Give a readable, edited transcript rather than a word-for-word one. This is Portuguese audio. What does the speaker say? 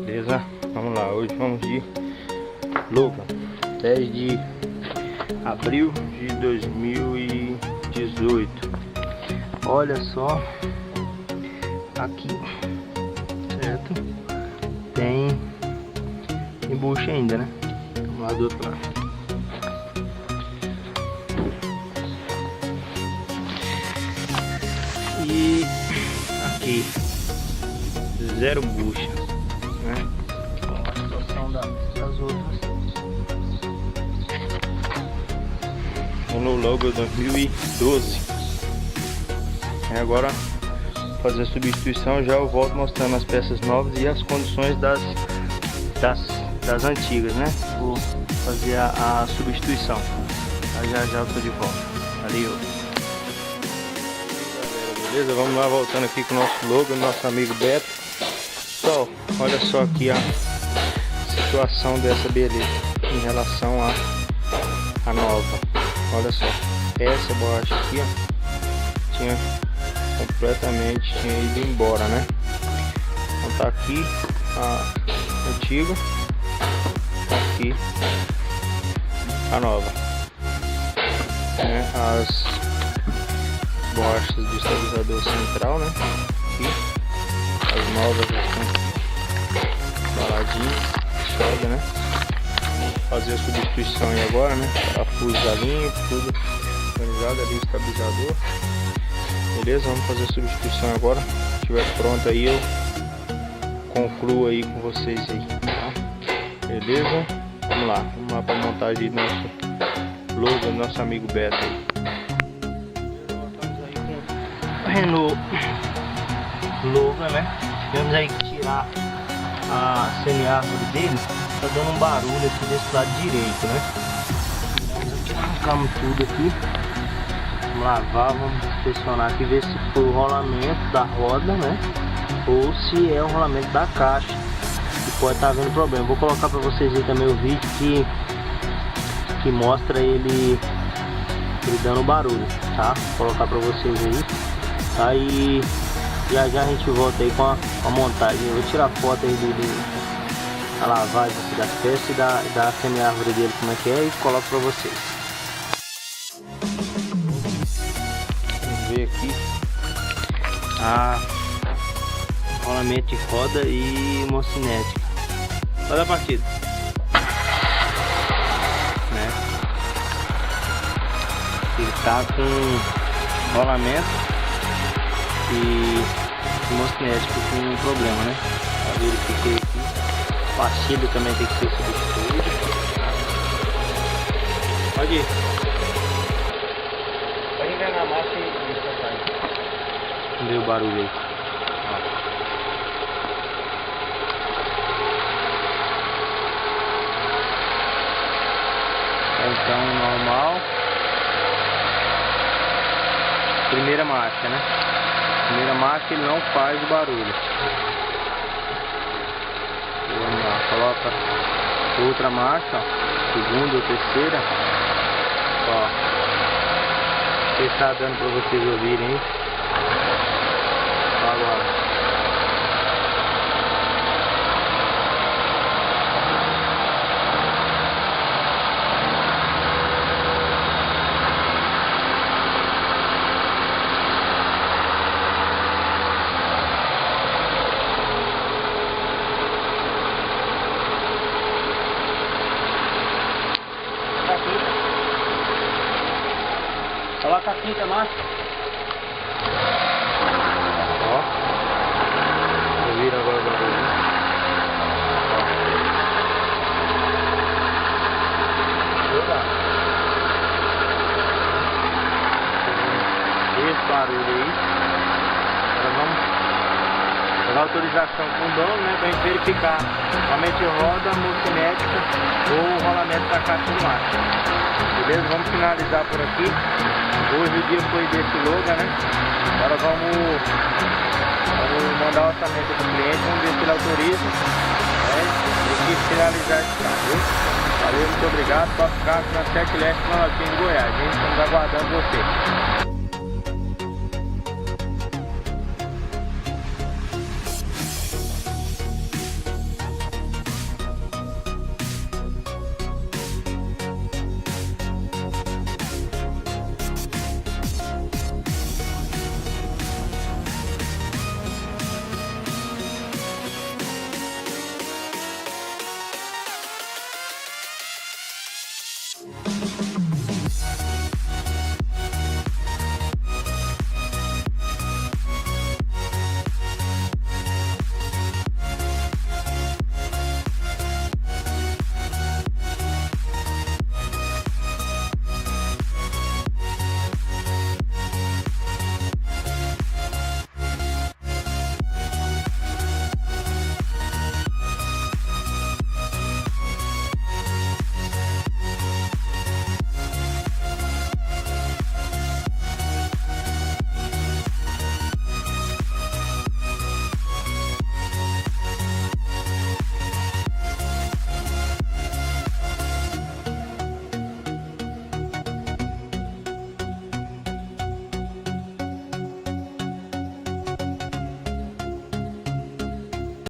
Beleza? Vamos lá, hoje vamos de Logan, 10 de abril de 2018. Olha só, aqui, certo? Tem embuste ainda, né? Vamos lá do outro lado. E aqui, zero bucha, né? A situação das outras. No Logan 2012. E agora fazer a substituição, já eu volto mostrando as peças novas e as condições das antigas, né? Vou fazer a substituição. Já eu tô de volta. Valeu! Beleza, vamos lá, voltando aqui com o nosso Logan, nosso amigo Beto. Pessoal, olha só aqui a situação dessa beleza em relação a nova. Olha só, essa borracha aqui, ó, tinha ido embora, né? Então tá aqui a antiga, aqui a nova, né? As borrachas do estabilizador central, né? Aqui as novas já estão baladinhas, sobe, né? Fazer a substituição aí agora, né? Parafuso da linha, tudo organizado ali, o estabilizador. Beleza? Vamos fazer a substituição agora. Se estiver pronto aí, eu concluo aí com vocês aí, tá? Beleza? Vamos lá para a montagem do nosso Logan, nosso amigo Beto aí. Voltamos aí com o Renault Logan, né? Tivemos aí que tirar a semi-árvore dele. Tá dando um barulho aqui desse lado direito, né? Arrancamos tudo aqui. Vamos lavar, vamos inspecionar aqui, ver se foi o rolamento da roda, né? Ou se é o rolamento da caixa, que pode estar havendo problema. Vou colocar para vocês aí também o vídeo que mostra ele dando barulho, tá? Vou colocar para vocês aí, tá? E já a gente volta aí com a montagem. Eu vou tirar foto aí a lavagem aqui das peças e da semi-árvore dele, como é que é, e coloco para vocês. Vamos ver aqui rolamento de roda e mocinética. Olha a partida, né? Ele tá com rolamento e mocinética com um problema, né? Eu verifiquei aqui. O pastilho também tem que ser substituído. Pode ir. Pode enganar a marcha e soltar aí. Vamos ver o barulho aí. Então, normal. Primeira marcha, né? Primeira marcha ele não faz o barulho. Vamos lá, coloca outra marcha, ó, segunda ou terceira, ó, se está dando para vocês ouvirem, hein? Agora. Coloca a quinta marcha. Ó. Vira agora o barulho. Esse barulho aí. Agora vamos dar autorização com o dono, né? Pra gente verificar realmente roda, mocinética ou o rolamento da caixa de marcha. Beleza? Vamos finalizar por aqui. Hoje o dia foi desse Logan, né? Agora vamos mandar o orçamento do cliente, vamos ver se ele autoriza, né? E finalizar esse carro. Valeu, muito obrigado. Toque Carros na 7 Leste, Nova Goiás. A gente estamos aguardando você.